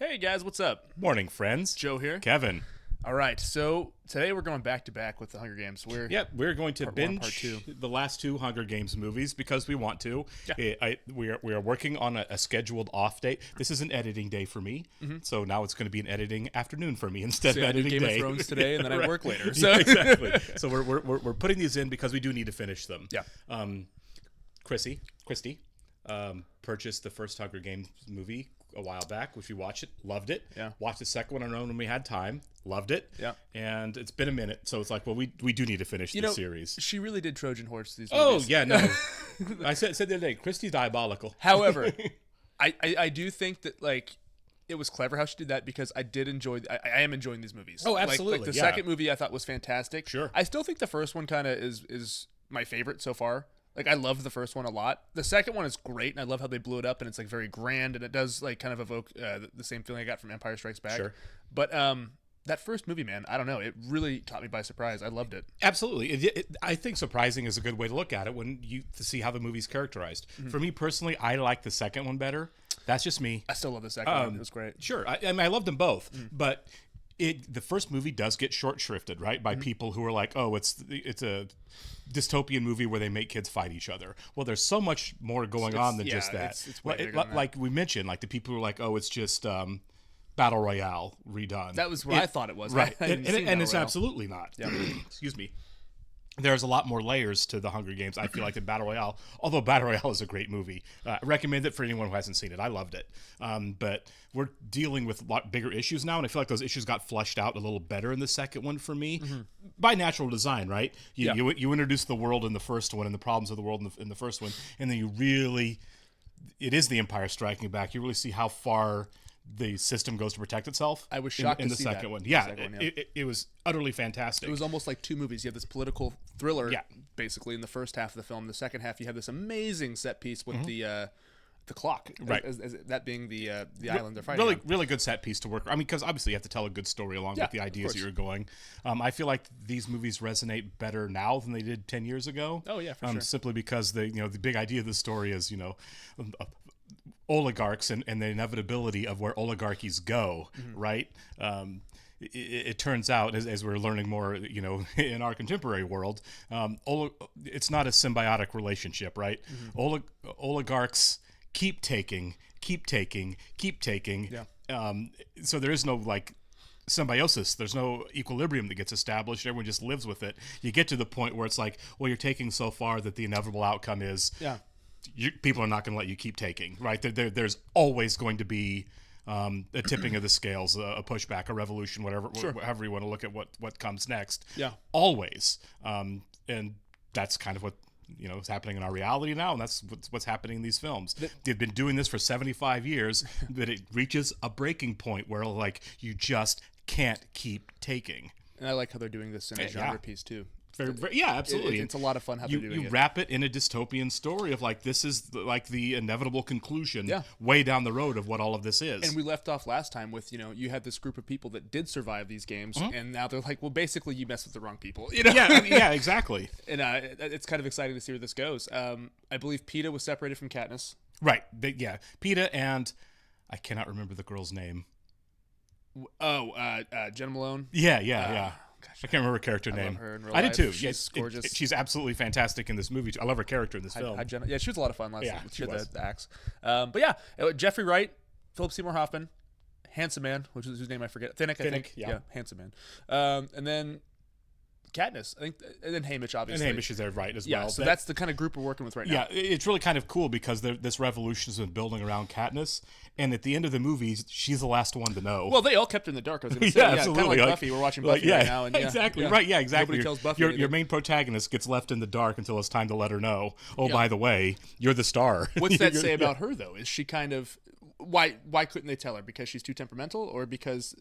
Hey guys, what's up? Morning, friends. Joe here. Kevin. All right, so today we're going back to back with the Hunger Games. We're going to part one, part binge two. the last two Hunger Games movies because we want to. Yeah. We are working on a scheduled off date. This is an editing day for me, so now it's going to be an editing afternoon for me instead of I do editing Game day. of Thrones today, and then I Right. work later. So Yeah, exactly. So we're putting these in because we do need to finish them. Yeah. Christy, purchased the first Hunger Games movie a while back, which we watched it, loved it. Yeah. Watched the second one on our own when we had time, loved it. Yeah. And it's been a minute, so it's like, well, we do need to finish this series. she really did Trojan horse these Oh movies. yeah, no. I said the other day, Christy's diabolical. However, I do think that it was clever how she did that because I did enjoy. I am enjoying these movies. Oh, absolutely, Like the yeah. second movie I thought was fantastic. Sure. I still think the first one kind of is my favorite so far. Like I loved the first one a lot. The second one is great, and I love how they blew it up, and it's like very grand, and it does like kind of evoke the same feeling I got from Empire Strikes Back. Sure. But that first movie, man, I don't know, it really caught me by surprise. I loved it. Absolutely. I think surprising is a good way to look at it when you to see how the movie's characterized. For me personally, I like the second one better. That's just me. I still love the second one. It was great. Sure. I mean, I loved them both, but the first movie does get short shrifted, right? By people who are like, oh, it's a dystopian movie where they make kids fight each other. Well, there's so much more going on than just that. It's way bigger than that. Like we mentioned, like the people who are like, oh, it's just Battle Royale redone. That was what I thought it was. Right. I didn't see And Battle it's Royale. absolutely not. Yeah. Excuse me. There's a lot more layers to the Hunger Games, I feel like, than Battle Royale. Although Battle Royale is a great movie. I recommend it for anyone who hasn't seen it. I loved it. But we're dealing with a lot bigger issues now, and I feel like those issues got fleshed out a little better in the second one for me. By natural design, right? You introduce the world in the first one and the problems of the world in the first one, and then you really... It is the Empire Striking Back. You really see how far the system goes to protect itself. I was shocked in to the see second that. one. The Yeah, second one, yeah. It was utterly fantastic. It was almost like two movies. You have this political thriller, Yeah. basically in the first half of the film. The second half, you have this amazing set piece with the clock, Right. as that being the island they're fighting. really, on. really good set piece to work. I mean, because obviously you have to tell a good story along Yeah, with the of ideas that course. you're going. I feel like these movies resonate better now than they did 10 years ago. Oh, yeah, for sure. Simply because the big idea of the story is oligarchs and the inevitability of where oligarchies go, right? It turns out, as we're learning more, in our contemporary world, it's not a symbiotic relationship, right? Oligarchs keep taking. Yeah. So there is no symbiosis. There's no equilibrium that gets established. Everyone just lives with it. You get to the point where it's like, well, you're taking so far that the inevitable outcome is people are not going to let you keep taking, right? There's always going to be a tipping of the scales, a pushback, a revolution, however you want to look at what comes next. Yeah. Always. And that's kind of what is happening in our reality now, and that's what's happening in these films. They've been doing this for 75 years, but it reaches a breaking point where you just can't keep taking. And I like how they're doing this in a genre piece too. Yeah, absolutely. It's a lot of fun how they're doing you it. wrap it in a dystopian story of this is the inevitable conclusion Yeah. way down the road of what all of this is. And we left off last time with, you had this group of people that did survive these games, and now they're like, well, basically you messed with the wrong people. yeah, exactly. And it's kind of exciting to see where this goes. I believe PETA was separated from Katniss. Right. PETA and I cannot remember the girl's name. Jenna Malone. Yeah. Gosh, I can't remember her character name. love her in real I did life. too. She's gorgeous. She's absolutely fantastic in this movie. I love her character in this film. Hi, Jenna. Yeah, she was a lot of fun last Yeah, time. she She had was. the axe. But yeah, Jeffrey Wright, Philip Seymour Hoffman, Handsome Man, whose name I forget. Finnick, I think. yeah. Handsome Man. And then Katniss, I think, and then Haymitch, obviously. And Hamish is there, right, as Yeah, well. so that's the kind of group we're working with right now. Yeah, it's really kind of cool because this revolution has been building around Katniss, and at the end of the movie, she's the last one to know. Well, they all kept her in the dark. I was going to say, yeah, kind of absolutely. like Buffy. We're watching Buffy right now. And exactly. Right, yeah, exactly. Nobody tells Buffy your anything. main protagonist gets left in the dark until it's time to let her know, oh, Yeah. by the way, you're the star. What's that say about her, though? Is she kind of... Why couldn't they tell her? Because she's too temperamental, or because...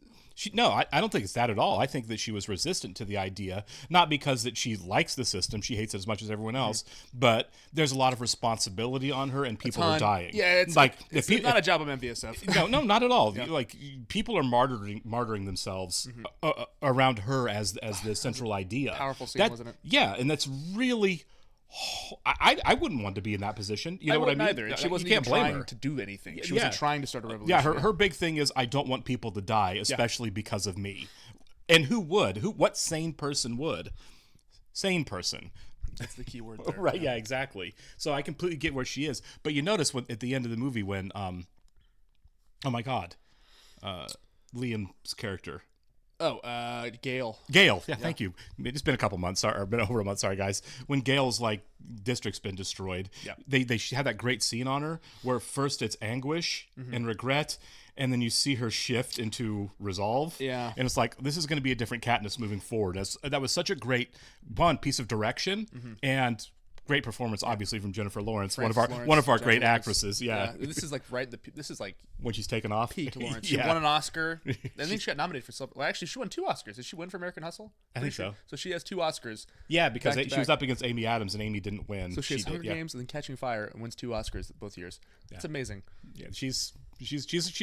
No, I don't think it's that at all. I think that she was resistant to the idea, not because that she likes the system, she hates it as much as everyone else, but there's a lot of responsibility on her, and people are dying. Yeah, it's not a job I'm envious of. No, not at all. Like, people are martyring themselves around her as the central idea. Powerful scene, wasn't it? Yeah, and that's really I wouldn't want to be in that position. You know I what I wouldn't mean? either. And she wasn't You even can't blame trying her. to do anything. She Yeah. wasn't trying to start a revolution. Yeah, her big thing is I don't want people to die, especially because of me. And who would? What sane person would? Sane person. That's the key word there. Right, yeah, exactly. So I completely get where she is. But you notice at the end of the movie when oh my god. Liam's character. Oh, Gail. Gale, yeah, thank you. It's been a couple months, or been over a month. Sorry, guys. When Gale's district's been destroyed, they have that great scene on her where first it's anguish and regret, and then you see her shift into resolve. Yeah, and it's like this is going to be a different Katniss moving forward. That was such a great piece of direction and great performance, obviously from Jennifer Lawrence, one of our great actresses. Yeah. This is this is when she's taken off. Peak Lawrence. She won an Oscar. I think she got nominated for something. Well, actually, she won 2 Oscars. Did she win for American Hustle? I think so. So she has 2 Oscars. Yeah, because back to she was up against Amy Adams, and Amy didn't win. So she has Hunger did, Games and then Catching Fire, and wins 2 Oscars both years. That's amazing. Yeah, she's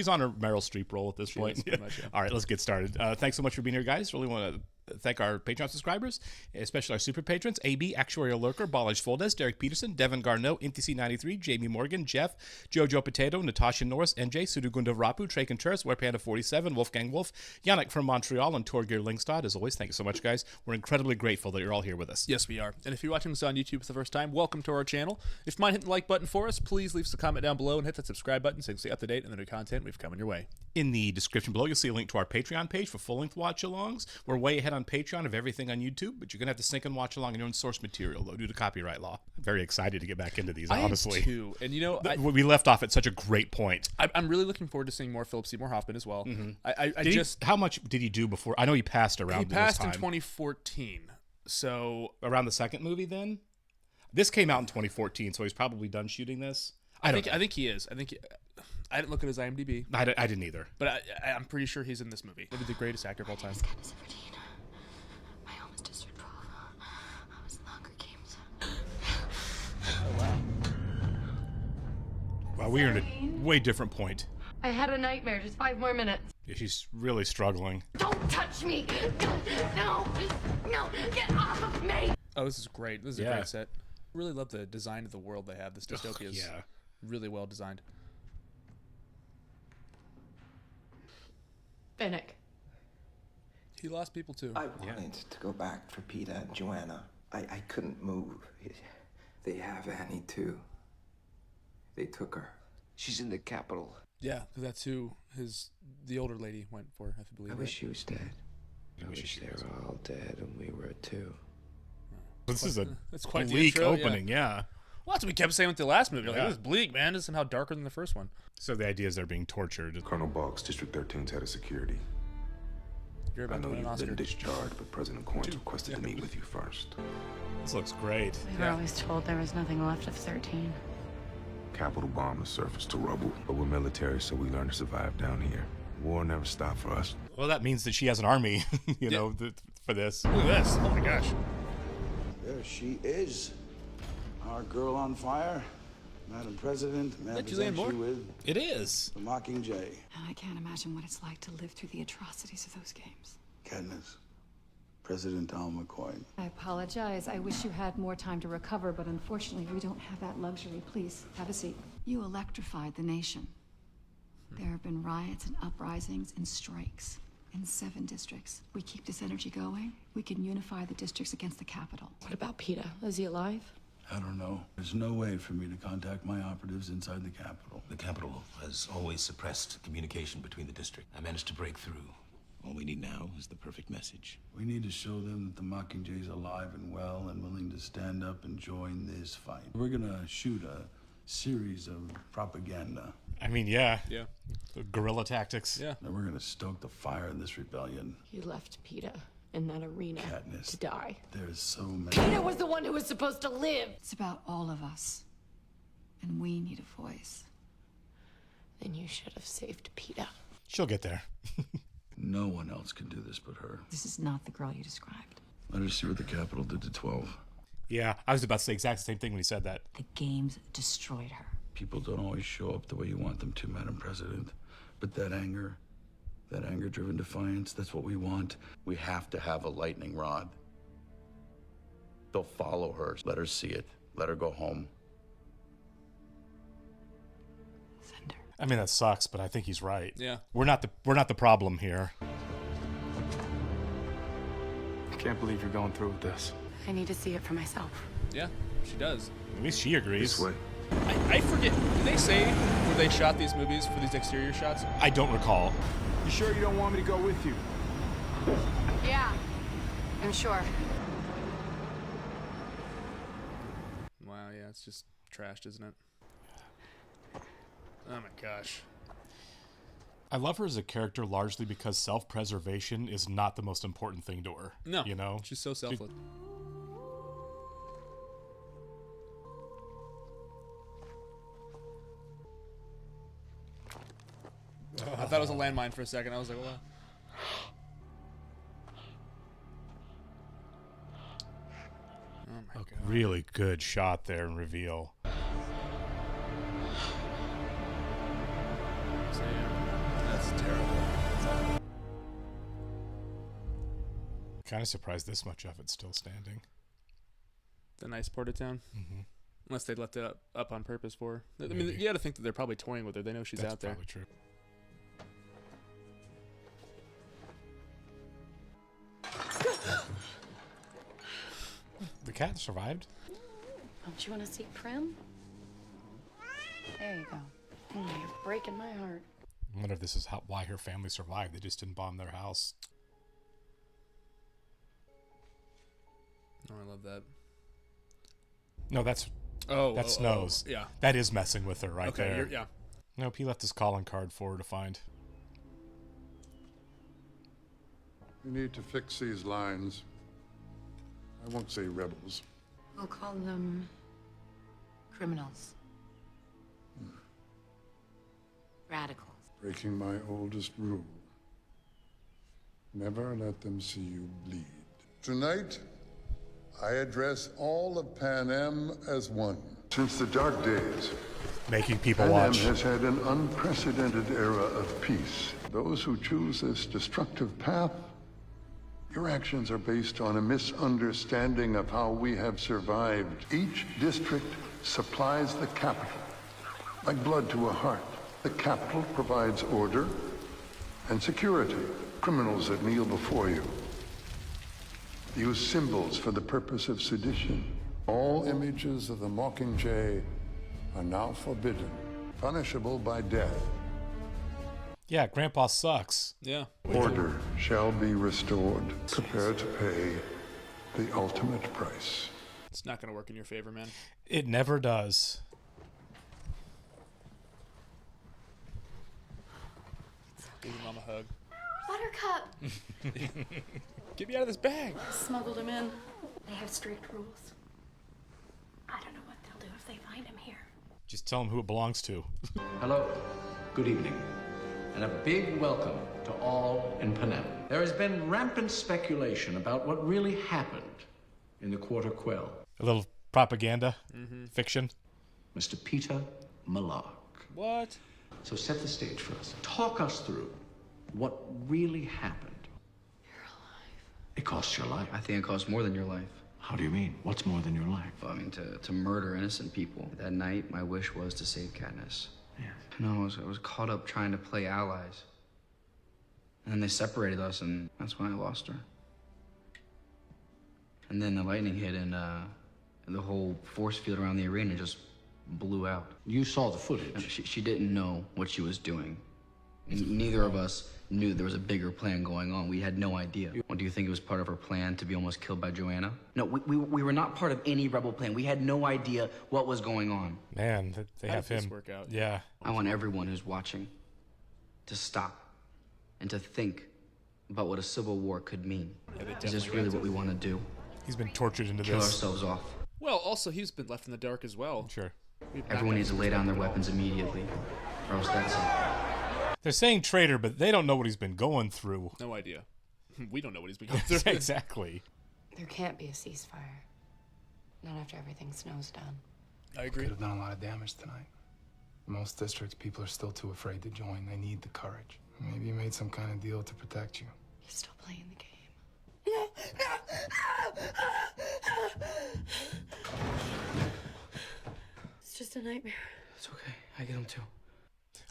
on her Meryl Streep role at this point. Is, pretty much, yeah. All right, let's get started. Thanks so much for being here, guys. Really want to thank our Patreon subscribers, especially our super patrons: AB, Actuarial Lurker, Ballage Foldes, Derek Peterson, Devin Garneau, NTC93, Jamie Morgan, Jeff, Jojo Potato, Natasha Norris, NJ, Sudugunda Rapu, Trey Contreras, Warpanda47, Wolfgang Wolf, Yannick from Montreal, and Torgeir Lingstad. As always, thank you so much, guys. We're incredibly grateful that you're all here with us. Yes, we are. And if you're watching this on YouTube for the first time, welcome to our channel. If you mind hitting the like button for us, please leave us a comment down below and hit that subscribe button so you can stay up to date on the new content we've coming your way. In the description below, you'll see a link to our Patreon page for full-length watch-alongs. We're way ahead on Patreon of everything on YouTube, but you're going to have to sync and watch along in your own source material, though, due to copyright law. I'm very excited to get back into these, honestly. I am too. And you know, we left off at such a great point. I'm really looking forward to seeing more Philip Seymour Hoffman as well. How much did he do before? I know he passed around. He passed this in time. 2014. So around the second movie, then this came out in 2014, so he's probably done shooting this. I think he is. I didn't look at his IMDb. I didn't either. But I'm pretty sure he's in this movie. Maybe the greatest actor of all time. My home is District 12. I was in the Hunger Games. Oh, wow. Wow, we are at a way different point. I had a nightmare. Just 5 more minutes. Yeah, she's really struggling. Don't touch me! No! Get off of me! Oh, this is great. This is a great set. Really love the design of the world they have. This dystopia is really well designed. Finnick. He lost people too. I wanted to go back for Peter and Joanna. I couldn't move. They have Annie too. They took her. She's in the Capitol. Yeah, because that's who the older lady went for, I believe. I wish she was dead. I wish they were all dead and we were too. This is a quite bleak the intro, opening, yeah. Well, that's what we kept saying with the last movie. Like, it was bleak, man. It's somehow darker than the first one. So the idea is they're being tortured. Colonel Boggs, District 13's head of security. You're I about to know win an you've Oscar. been discharged, but President Corns requested to meet with you first. This looks great. We were always told there was nothing left of 13. Capital bombed the surface to rubble, but we're military, so we learned to survive down here. War never stopped for us. Well, that means that she has an army, know, for this. Look at this. Oh my gosh. There she is. Our girl on fire. Madam President, may I present you with It is. the Mockingjay. I can't imagine what it's like to live through the atrocities of those games. Katniss, President Al McCoy. I apologize. I wish you had more time to recover, but unfortunately, we don't have that luxury. Please, have a seat. You electrified the nation. There have been riots and uprisings and strikes in 7 districts. We keep this energy going, we can unify the districts against the capital. What about Peter? Is he alive? I don't know. There's no way for me to contact my operatives inside the Capitol. The Capitol has always suppressed communication between the district. I managed to break through. All we need now is the perfect message. We need to show them that the Mockingjay's alive and well and willing to stand up and join this fight. We're gonna shoot a series of propaganda. I mean, yeah. The guerrilla tactics. Yeah. And we're gonna stoke the fire in this rebellion. You left Peter in that arena Katniss. to die. There's so many. Peter was the one who was supposed to live. It's about all of us, and we need a voice. Then you should have saved Peter. She'll get there. No one else can do this but her. This is not the girl you described. Let her see what the Capitol did to 12. Yeah, I was about to say exactly the same thing when he said that. The games destroyed her. People don't always show up the way you want them to, Madam President. But that anger-driven defiance, that's what we want. We have to have a lightning rod. They'll follow her. Let her see it. Let her go home. Send her. I mean, that sucks, but I think he's right. Yeah. We're not the problem here. I can't believe you're going through with this. I need to see it for myself. Yeah, she does. At least she agrees. This way. I forget. Did they say where they shot these movies for these exterior shots? I don't recall. You sure you don't want me to go with you? Yeah, I'm sure. Wow, yeah, it's just trashed, isn't it? Oh my gosh. I love her as a character largely because self-preservation is not the most important thing to her. No, you know, she's so selfless. I thought it was a landmine for a second. I was like, wow. Oh my god. Really good shot there and reveal. So, yeah, that's terrible. Kind of surprised this much of it's still standing. The nice part of town. Mm-hmm. Unless they left it up on purpose for her. I mean, Maybe. you got to think that they're probably toying with her. They know she's That's out there. probably true. The cat survived. Don't you want to see Prim? There you go. Oh, you're breaking my heart. I wonder if this is why her family survived. They just didn't bomb their house. Oh, I love that. No, that's Snow's. Yeah. That is messing with her right Okay. there. Yeah. Nope, he left his calling card for her to find. You need to fix these lines. I won't say rebels. We'll call them criminals. Radicals. Breaking my oldest rule. Never let them see you bleed. Tonight, I address all of Pan Am as one. Since the dark days, Making people Pan Am watch. has had an unprecedented era of peace. Those who choose this destructive path, your actions are based on a misunderstanding of how we have survived. Each district supplies the capital, like blood to a heart. The capital provides order and security. Criminals that kneel before you use symbols for the purpose of sedition. All images of the Mockingjay are now forbidden, punishable by death. Yeah, Grandpa sucks. Yeah. Order shall be restored. Prepare to pay the ultimate price. It's not going to work in your favor, man. It never does. Give your mom a hug. Buttercup! Get me out of this bag. Smuggled him in. They have strict rules. I don't know what they'll do if they find him here. Just tell him who it belongs to. Hello, good evening, and a big welcome to all in Panem. There has been rampant speculation about what really happened in the Quarter Quell. A little propaganda, fiction. Mr. Peter Malark. What? So set the stage for us. Talk us through what really happened. You're alive. It cost your life. I think it costs more than your life. How do you mean? What's more than your life? Well, I mean, to murder innocent people. That night, my wish was to save Katniss. Yes. No, I was caught up trying to play allies. And then they separated us, and that's when I lost her. And then the lightning hit, and the whole force field around the arena just blew out. You saw the footage. She didn't know what she was doing. Neither of us knew there was a bigger plan going on. We had no idea. Well, do you think it was part of her plan to be almost killed by Joanna? No, we were not part of any rebel plan. We had no idea what was going on. Man, they How have does this him. work out? Yeah. I want everyone who's watching to stop and to think about what a civil war could mean. Yeah, they Is this definitely really got what we want to do? He's been tortured into Kill this. ourselves off. Well, also, he's been left in the dark as well. Sure. Everyone needs to lay down their weapons immediately, or else that's it. They're saying traitor, but they don't know what he's been going through. No idea. We don't know what he's been going through. Exactly. There can't be a ceasefire. Not after everything Snow's done. I agree. Could have done a lot of damage tonight. Most districts, people are still too afraid to join. They need the courage. Maybe you made some kind of deal to protect you. He's still playing the game. just a nightmare. It's okay. I get them too.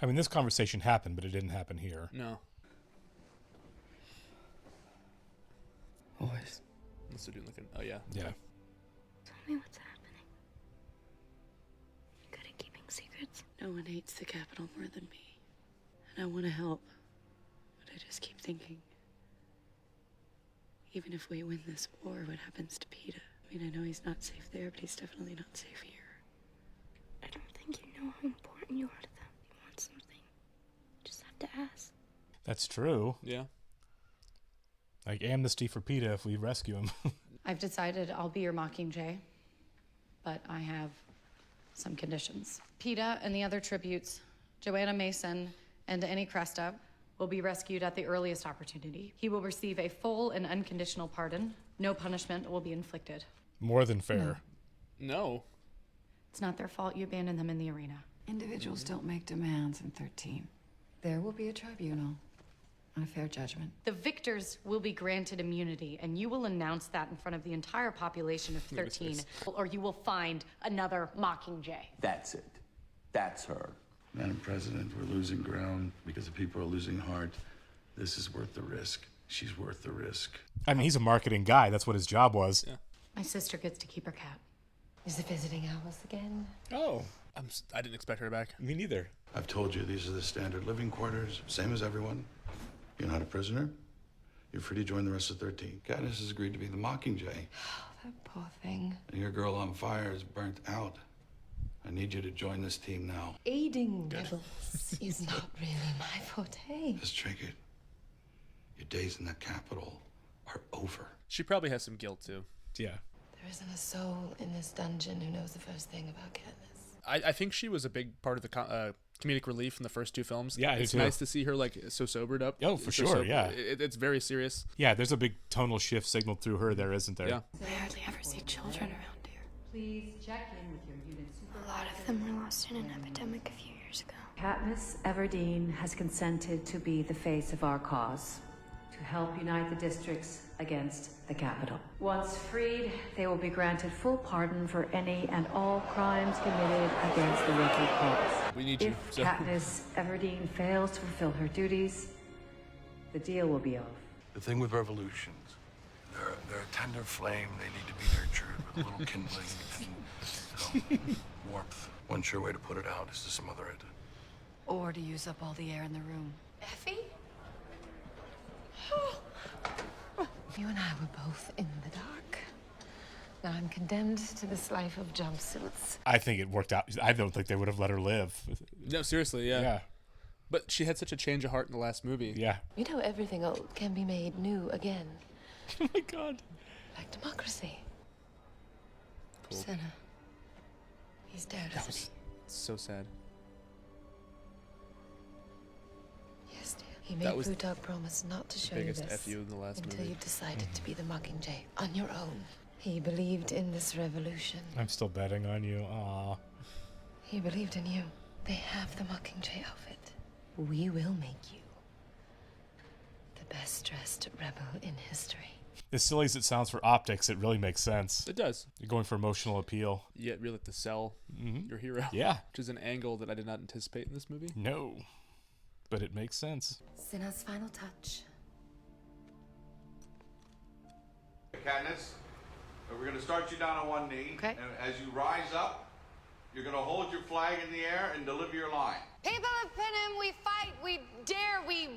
I mean, this conversation happened, but it didn't happen here. No. Always. Unless they're doing like oh yeah. Yeah. Tell me what's happening. You good at keeping secrets? No one hates the Capitol more than me. And I want to help. But I just keep thinking, even if we win this war, what happens to Peter? I mean, I know he's not safe there, but he's definitely not safe here. I don't think you know how important you are to them. You want something, you just have to ask. That's true. Yeah. Like amnesty for PETA if we rescue him. I've decided I'll be your Mockingjay, but I have some conditions. PETA and the other tributes, Joanna Mason, and any Cresta will be rescued at the earliest opportunity. He will receive a full and unconditional pardon. No punishment will be inflicted. More than fair. No. It's not their fault you abandoned them in the arena. Individuals don't make demands in 13. There will be a tribunal on a fair judgment. The victors will be granted immunity, and you will announce that in front of the entire population of 13, or you will find another Mockingjay. That's it. That's her. Madam President, we're losing ground because the people are losing heart. This is worth the risk. She's worth the risk. I mean, he's a marketing guy. That's what his job was. Yeah. My sister gets to keep her cat. Is it visiting hours again? Oh. I didn't expect her back. Me neither. I've told you these are the standard living quarters, same as everyone. You're not a prisoner. You're free to join the rest of 13. Katniss has agreed to be the Mockingjay. That poor thing. And your girl on fire is burnt out. I need you to join this team now. Aiding rebels is not really my forte. Miss Trinket, your days in the Capitol are over. She probably has some guilt too. Yeah. There isn't a soul in this dungeon who knows the first thing about Katniss. I think she was a big part of the comedic relief in the first two films. Yeah, it's nice to see her like so sobered up. Oh, for sure, yeah. It's very serious. Yeah, there's a big tonal shift signaled through her there, isn't there? Yeah. I hardly ever see children around here. Please check in with your unit A lot of them were lost in an epidemic a few years ago. Katniss Everdeen has consented to be the face of our cause, to help unite the districts against the Capitol. Once freed, they will be granted full pardon for any and all crimes committed against the local cause. We need you. If Katniss Everdeen fails to fulfill her duties, the deal will be off. The thing with revolutions, they're a tender flame. They need to be nurtured with a little kindling and warmth. One sure way to put it out is to smother it. Or to use up all the air in the room. Effie? You and I were both in the dark. Now I'm condemned to this life of jumpsuits. I think it worked out. I don't think they would have let her live. No, seriously, yeah. Yeah. But she had such a change of heart in the last movie. Yeah. You know everything old can be made new again. Oh my God. Like democracy. Cool. Senna. He's dead, That isn't was so sad. he? Yes, dear. He That made was Butog promise not to show you biggest this FU in the last until movie. you decided to be the Mockingjay on your own. He believed in this revolution. I'm still betting on you. Aw. He believed in you. They have the Mockingjay outfit. We will make you the best dressed rebel in history. As silly as it sounds for optics, it really makes sense. It does. You're going for emotional appeal. You really have to sell your hero. Yeah. Which is an angle that I did not anticipate in this movie. No. But it makes sense. Senna's final touch. Katniss, we're going to start you down on one knee. Okay. And as you rise up, you're going to hold your flag in the air and deliver your line. People of Panem, we fight, we dare, we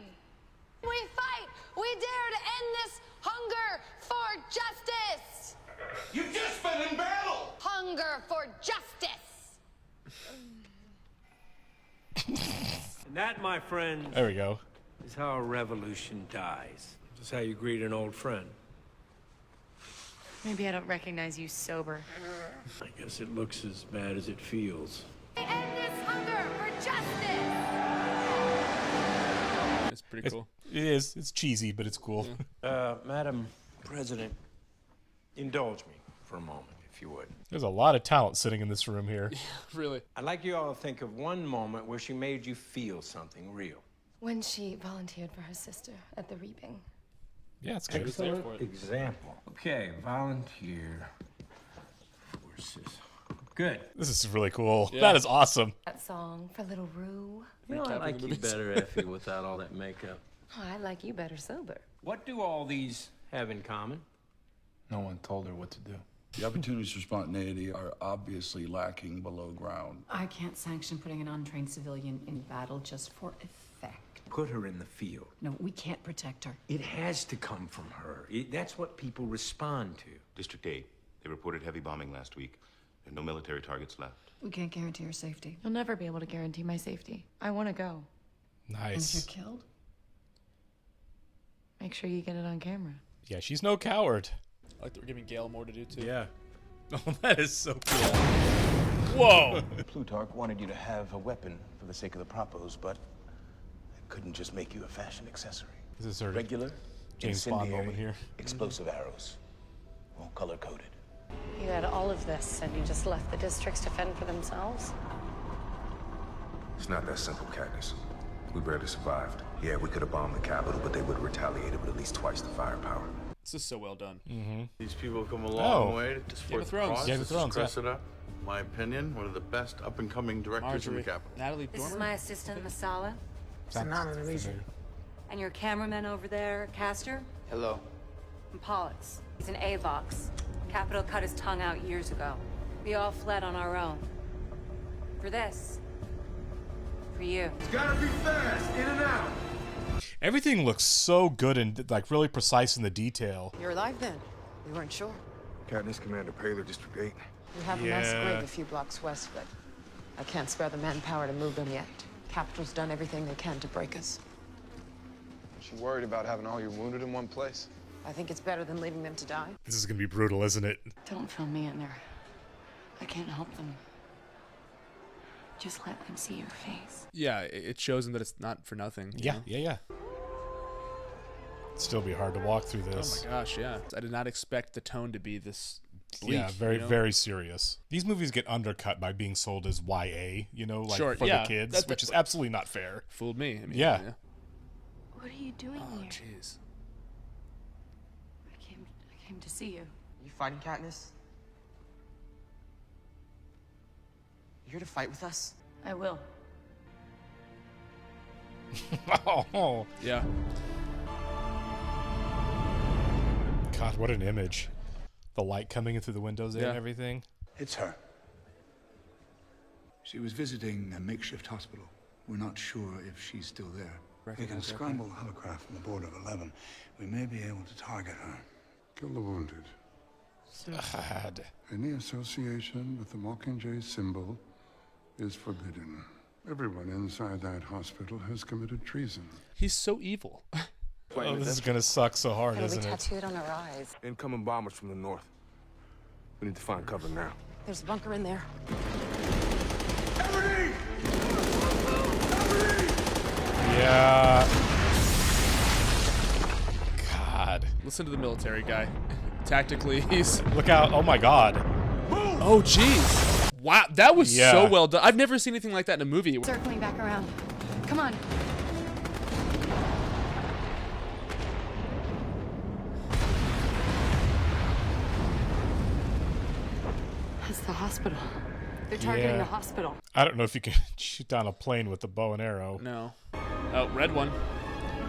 fight, we dare to end this hunger for justice. You've just been in battle. Hunger for justice. And that, my friend, There we go. is how a revolution dies. This is how you greet an old friend. Maybe I don't recognize you sober. I guess it looks as bad as it feels. We end this hunger for justice. It's pretty cool. It is. It's cheesy, but it's cool. Madam President, indulge me for a moment, if you would. There's a lot of talent sitting in this room here. Really. I'd like you all to think of one moment where she made you feel something real. When she volunteered for her sister at the reaping. Yeah, it's good. Excellent example. Okay, volunteer for sister. Good. This is really cool. Yeah. That is awesome. That song for little Rue. You know, I Capping like the you movies. better, Effie, without all that makeup. Oh, I like you better sober. What do all these have in common? No one told her what to do. The opportunities for spontaneity are obviously lacking below ground. I can't sanction putting an untrained civilian in battle just for effect. Put her in the field. No, we can't protect her. It has to come from her. That's what people respond to. District 8. They reported heavy bombing last week. There are no military targets left. We can't guarantee her safety. You'll never be able to guarantee my safety. I want to go. And if Nice. you're killed? Make sure you get it on camera. Yeah, she's no coward. I like that we're giving Gail more to do too. Yeah. Oh, that is so cool. Whoa. Plutarch wanted you to have a weapon for the sake of the propos, but I couldn't just make you a fashion accessory. This is her Regular, James Bond incendiary, moment here. explosive arrows, all color-coded. You had all of this, and you just left the districts to fend for themselves? It's not that simple, Katniss. We barely survived. Yeah, we could have bombed the Capitol, but they would have retaliated with at least twice the firepower. This is so well done. Mm-hmm. These people come a long Oh. way to support of the Thrones. cause. Game of This is Thrones, yeah. Cressida, my opinion, one of the best up-and-coming directors in the Marjorie. capital. Natalie This is Dormer? my assistant, Masala. That's And your cameraman over there, Castor? Hello. And Pollux. He's an AVOX. Capital cut his tongue out years ago. We all fled on our own. For this. For you. It's gotta be fast, in and out. Everything looks so good and like really precise in the detail. You're alive then? We weren't sure. Katniss, Commander Paler, District 8. We have a mass Yeah. grave a few blocks west, but I can't spare the manpower to move them yet. Capital's done everything they can to break us. She worried about having all your wounded in one place? I think it's better than leaving them to die. This is gonna be brutal, isn't it? Don't film me in there. I can't help them. Just let them see your face. Yeah, it shows them that it's not for nothing. you Yeah, know? yeah. It'd still be hard to walk through this. Oh my gosh, yeah. I did not expect the tone to be this bleak. Yeah, very, you know? very serious. These movies get undercut by being sold as YA, you know, like Sure, for yeah, the kids, that- which is absolutely not fair. Fooled me. I mean, Yeah. What are you doing Oh, here? jeez. I came to see you. You fighting, Katniss? You here to fight with us? I will. Oh, Yeah. God, what an image. The light coming in through the windows there Yeah. and everything. It's her. She was visiting a makeshift hospital. We're not sure if she's still there. We can scramble the hovercraft from the board of 11. We may be able to target her. Kill the wounded. God. Any association with the Mockingjay symbol is forbidden. Everyone inside that hospital has committed treason. He's so evil. Oh, this is gonna suck so hard, It'll be isn't it? tattooed on our eyes. Incoming bombers from the north. We need to find cover now. There's a bunker in there. Yeah. God. Listen to the military guy. Tactically, he's... Look out. Oh my God. Oh, jeez. Wow, that was Yeah. so well done. I've never seen anything like that in a movie. Circling back around. Come on. That's the hospital. They're targeting Yeah. the hospital. I don't know if you can shoot down a plane with the bow and arrow. No. Oh, red one.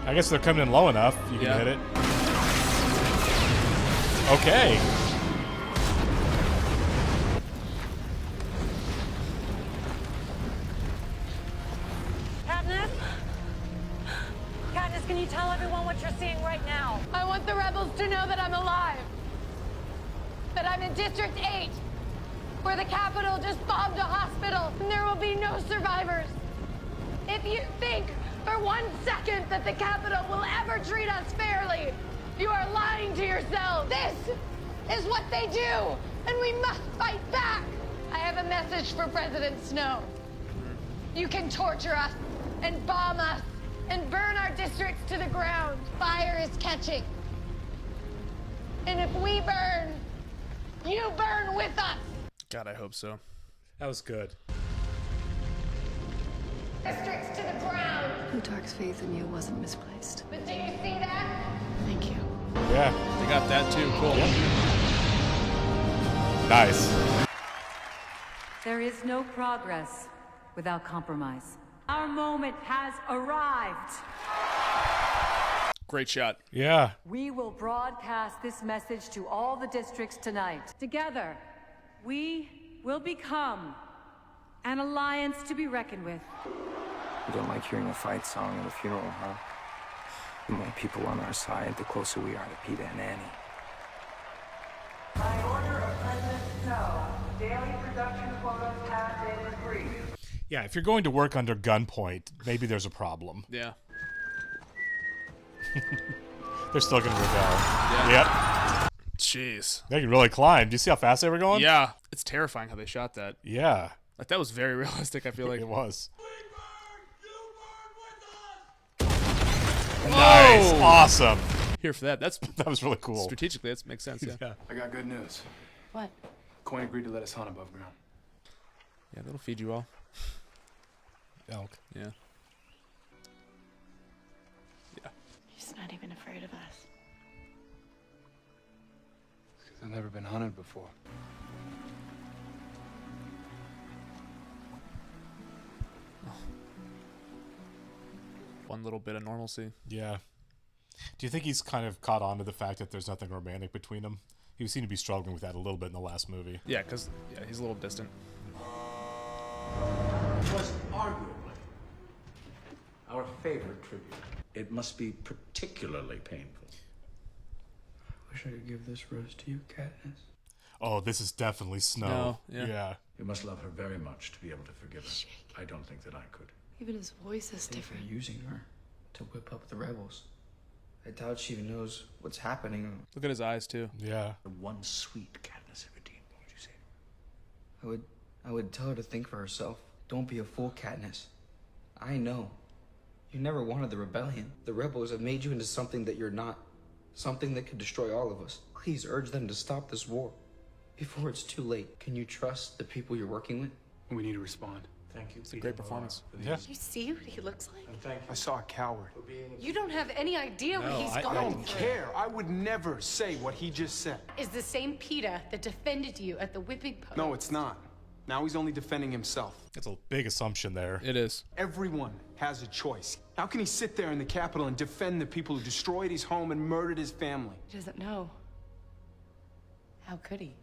I guess they're coming in low enough. You can Yeah. hit it. Okay. Katniss? Katniss, can you tell everyone what you're seeing right now? I want the rebels to know that I'm alive. That I'm in District 8, where the Capitol just bombed a hospital, and there will be no survivors. If you think for 1 second that the Capitol will ever treat us fairly, you are lying to yourselves. This is what they do, and we must fight back. I have a message for President Snow. You can torture us and bomb us and burn our districts to the ground. Fire is catching. And if we burn, you burn with us. God, I hope so. That was good. Districts to the ground. Plutarch's faith in you wasn't misplaced. But do you see that? Thank you. Yeah. They got that too. Cool. Nice. There is no progress without compromise. Our moment has arrived. Great shot. Yeah. We will broadcast this message to all the districts tonight. Together, we will become an alliance to be reckoned with. You don't like hearing a fight song at a funeral, huh? The more people on our side, the closer we are to Peter and Annie. By order of President Snow, daily production quotas have been agreed. Yeah, if you're going to work under gunpoint, maybe there's a problem. Yeah. They're still going to rebel. Yeah. Yep. Jeez. They can really climb. Do you see how fast they were going? Yeah. It's terrifying how they shot that. Yeah. Like, that was very realistic, I feel like. It was. Whoa! Nice. Awesome. Here for that. That was really cool. Strategically, that makes sense, yeah. I got good news. What? Coin agreed to let us hunt above ground. Yeah, that'll feed you all. Elk. Yeah. He's not even afraid of us. Because I've never been hunted before. One little bit of normalcy. Yeah. Do you think he's kind of caught on to the fact that there's nothing romantic between them? He seemed to be struggling with that a little bit in the last movie. Yeah, because he's a little distant. It was arguably our favorite tribute. It must be particularly painful. I wish I could give this rose to you, Katniss. Oh, this is definitely Snow. No, yeah. You must love her very much to be able to forgive her. I don't think that I could. Even his voice is They're different. using her to whip up the rebels. I doubt she even knows what's happening. Look at his eyes, too. Yeah. The one sweet Katniss ever did. What would you say? I would tell her to think for herself. Don't be a fool, Katniss. I know. You never wanted the rebellion. The rebels have made you into something that you're not. Something that could destroy all of us. Please urge them to stop this war. Before it's too late. Can you trust the people you're working with? We need to respond. Thank you. It's a great performance. Yeah. You see what he looks like? And thank you. I saw a coward. You don't have any idea what he's I gone don't through. care. I would never say what he just said. Is the same PETA that defended you at the whipping post. No, it's not. Now he's only defending himself. That's a big assumption there. It is. Everyone has a choice. How can he sit there in the Capitol and defend the people who destroyed his home and murdered his family? He doesn't know. How could he?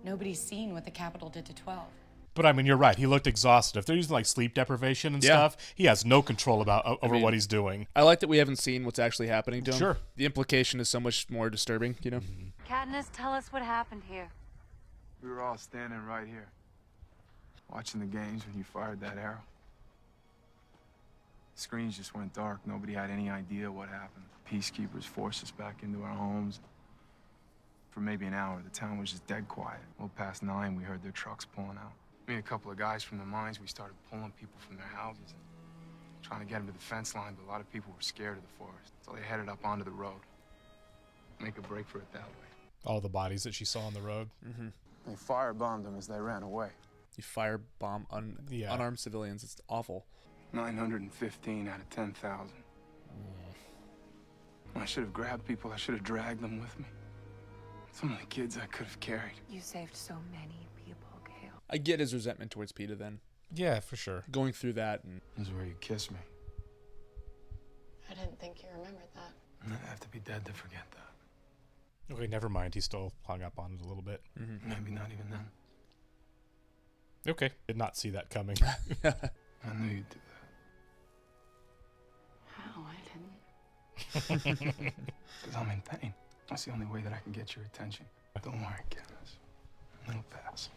Nobody's seen what the Capitol did to 12. But I mean, you're right. He looked exhausted. If they're using like sleep deprivation and stuff, he has no control over what he's doing. I like that we haven't seen what's actually happening to him. Sure. The implication is so much more disturbing, you know? Katniss, tell us what happened here. We were all standing right here, watching the games when you fired that arrow. The screens just went dark. Nobody had any idea what happened. Peacekeepers forced us back into our homes. For maybe an hour, the town was just dead quiet. Well, past 9, we heard their trucks pulling out. Me and a couple of guys from the mines, we started pulling people from their houses, trying to get them to the fence line, but a lot of people were scared of the forest. So they headed up onto the road. Make a break for it that way. All the bodies that she saw on the road. Mm-hmm. They firebombed them as they ran away. You firebomb unarmed civilians. It's awful. 915 out of 10,000. I should have grabbed people. I should have dragged them with me. Some of the kids I could have carried. You saved so many people, Gale. I get his resentment towards PETA then. Yeah, for sure. Going through that. And this is where you kiss me. I didn't think you remembered that. I'd have to be dead to forget that. Okay, never mind. He still hung up on it a little bit. Mm-hmm. Maybe not even then. Okay. Did not see that coming. I knew you'd do that. How? I didn't. Because I'm in pain. That's the only way that I can get your attention. Don't worry, Katniss. It'll pass.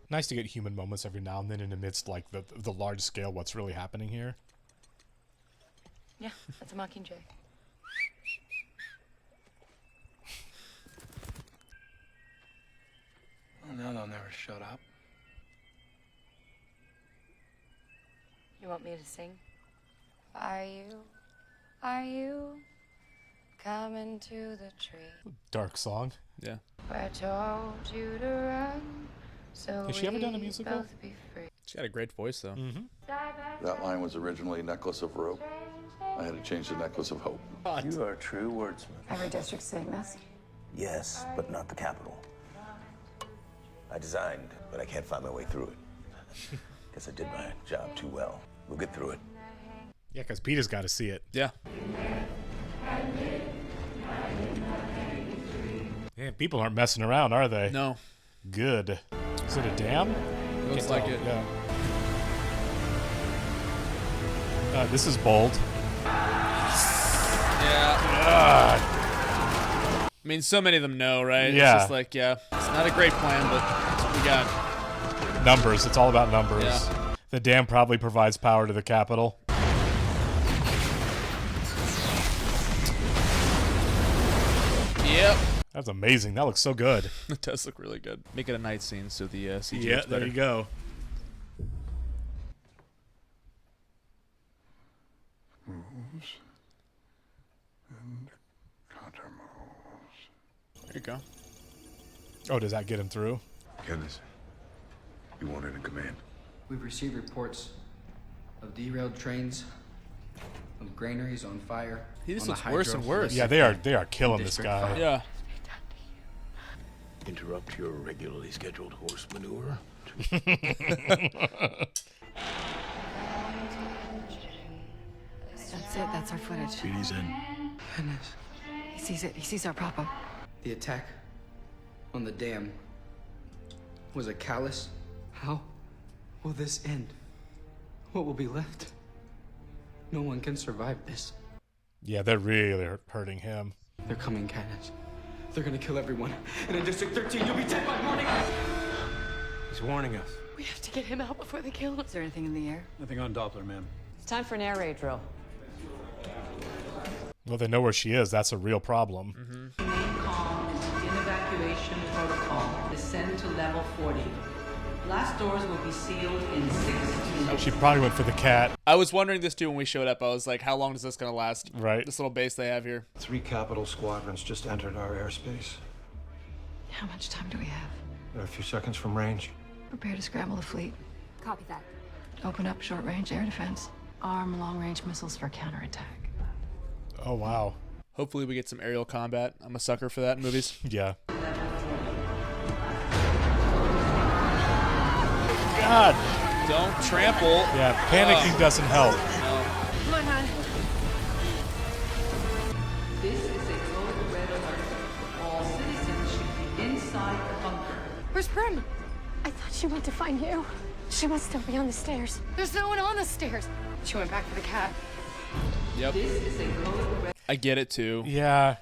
Nice to get human moments every now and then in the midst like the large scale what's really happening here. Yeah, that's a Mockingjay. Well, now they'll never shut up. You want me to sing? Are you coming to the tree? Dark song. Yeah. I told you to run, so Has she ever done a we musical? both be free. She had a great voice, though. Mm-hmm. That line was originally Necklace of Rope. I had to change to Necklace of Hope. You are a true wordsmith. Every district's saying this. Yes, but not the capital. I designed, but I can't find my way through it. Guess I did my job too well. We'll get through it. Yeah, because Peter's got to see it. Yeah. Yeah, people aren't messing around, are they? No. Good. Is it a dam? Looks like it. Yeah. This is bold. Yeah. God. I mean, so many of them know, right? Yeah. It's just like, yeah, it's not a great plan, but that's what we got. Numbers. It's all about numbers. Yeah. The dam probably provides power to the Capitol. Yep. That's amazing. That looks so good. It does look really good. Make it a night scene so the CG Yeah, looks better. there you go. Moves. And counter moves. There you go. Oh, does that get him through? Goodness. You wanted in command. We've received reports of derailed trains, of granaries on fire. He just on the looks worse and worse. Yeah, they are killing this District guy. five. Yeah. Interrupt your regularly scheduled horse manure. That's it. That's our footage. Speedy's in. Goodness. He sees it. He sees our pop-up. The attack on the dam was a callous. How will this end? What will be left? No one can survive this. Yeah, they're really hurting him. They're coming, Candace. They're gonna kill everyone. And in District 13, you'll be dead by morning. He's warning us. We have to get him out before they kill him. Is there anything in the air? Nothing on Doppler, ma'am. It's time for an air raid drill. Well, they know where she is. That's a real problem. Calm and begin evacuation protocol. Descend to level 40. Blast doors will be sealed in 6 minutes. She probably went for the cat. I was wondering this too when we showed up. I was like, how long is this going to last? Right. This little base they have here. 3 Capital squadrons just entered our airspace. How much time do we have? They're a few seconds from range. Prepare to scramble the fleet. Copy that. Open up short-range air defense. Arm long-range missiles for counterattack. Oh, wow. Hopefully we get some aerial combat. I'm a sucker for that in movies. Yeah. God. Don't trample. Yeah, panicking doesn't help. No. Come on, hon. This is a code red alert. All citizens should be inside the bunker. Where's Prim? I thought she went to find you. She must still be on the stairs. There's no one on the stairs. She went back for the cat. Yep. This is a code red. I get it too. Yeah.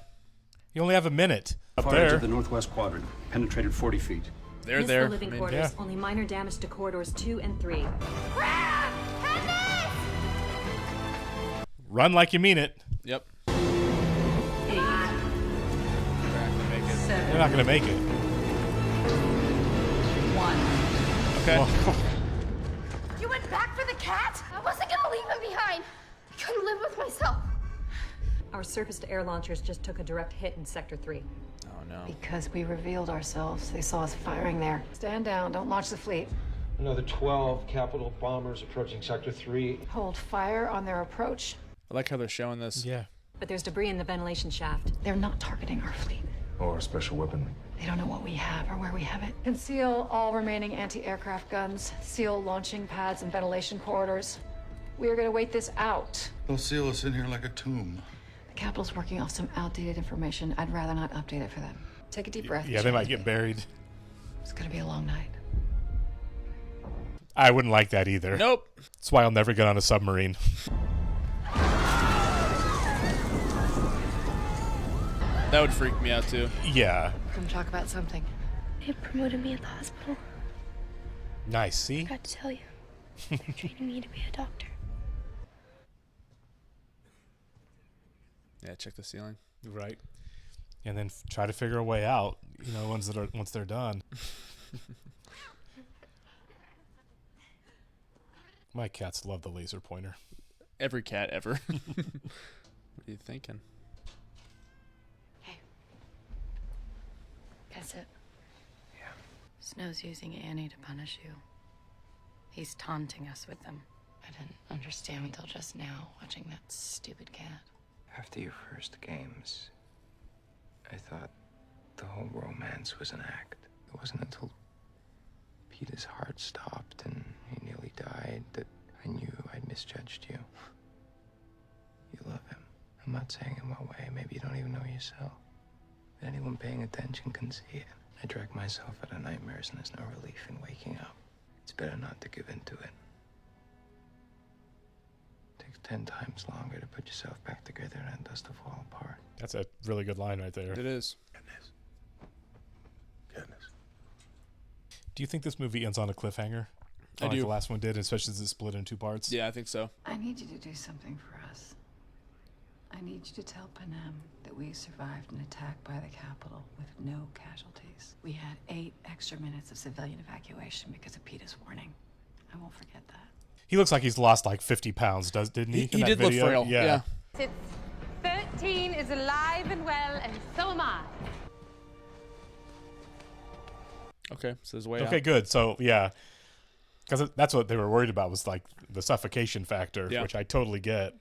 You only have a minute up Far edge there. of the northwest quadrant. Penetrated 40 feet. They're Missed there. the living I mean, quarters. yeah. Only minor damage to corridors 2 and 3. Run like you mean it. Yep. 8, They're not going to make it. 1. Okay. Well, You went back for the cat? I wasn't gonna leave him behind. I couldn't live with myself. Our surface-to-air launchers just took a direct hit in Sector 3. Oh no. Because we revealed ourselves. They saw us firing there. Stand down. Don't launch the fleet. Another 12 Capital bombers approaching Sector 3. Hold fire on their approach. I like how they're showing this. yeah. But there's debris in the ventilation shaft. They're not targeting our fleet. Or a special weapon. They don't know what we have or where we have it. Conceal all remaining anti-aircraft guns. Seal launching pads and ventilation corridors. We are going to wait this out. They'll seal us in here like a tomb. The Capitol's working off some outdated information. I'd rather not update it for them. Take a deep breath. Yeah, they might get buried. It's going to be a long night. I wouldn't like that either. Nope. That's why I'll never get on a submarine. That would freak me out too. Yeah. Come talk about something. They promoted me at the hospital. Nice, see? I forgot to tell you. They're training me to be a doctor. Yeah, check the ceiling. Right. And then try to figure a way out, you know, once they're done. My cats love the laser pointer. Every cat ever. What are you thinking? That's it. Yeah. Snow's using Annie to punish you. He's taunting us with them. I didn't understand until just now, watching that stupid cat. After your first games, I thought the whole romance was an act. It wasn't until Peter's heart stopped and he nearly died, that I knew I'd misjudged you. You love him. I'm not saying it my way. Maybe you don't even know yourself. But anyone paying attention can see it. I drag myself out of nightmares and there's no relief in waking up. It's better not to give in to it. It takes 10 times longer to put yourself back together than it does to fall apart. That's a really good line right there. It is. Goodness. Do you think this movie ends on a cliffhanger? I Like do. the last one did, especially as it's split in 2 parts? Yeah, I think so. I need you to do something for us. I need you to tell Panem that we survived an attack by the Capitol with no casualties. We had 8 extra minutes of civilian evacuation because of PETA's warning. I won't forget that. He looks like he's lost like 50 pounds, didn't he? He did look frail. Yeah. It's 13 is alive and well, and so am I. Okay, so his way out. Okay, good. So, yeah. Because that's what they were worried about, was like the suffocation factor, Yeah. which I totally get.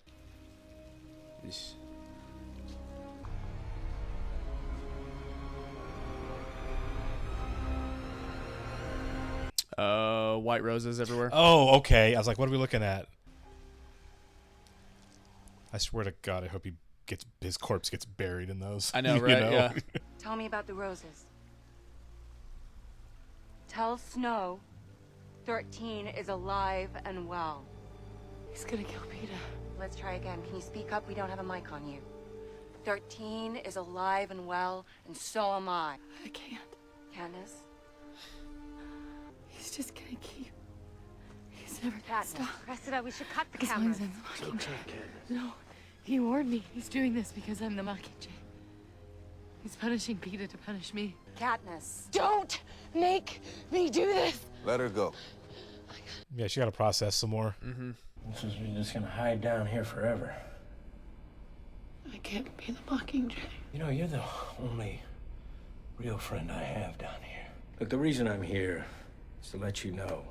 White roses everywhere. Oh, okay. I was like, what are we looking at? I swear to God, I hope his corpse gets buried in those. I know, right? Yeah. Tell me about the roses. Tell Snow 13 is alive and well. He's gonna kill Peter. Let's try again. Can you speak up? We don't have a mic on you. 13 is alive and well, and so am I. I can't. Candace? He's just gonna keep. He's never gonna Katniss, stop. Cressida, we should cut the As long camera. as I'm the Mockingjay. No, he warned me. He's doing this because I'm the Mockingjay. He's punishing Peter to punish me. Katniss. Don't make me do this. Let her go. Yeah, she got to process some more. Mm-hmm. This is you're just gonna hide down here forever. I can't be the Mockingjay. You know, you're the only real friend I have down here. Look, the reason I'm here is to let you know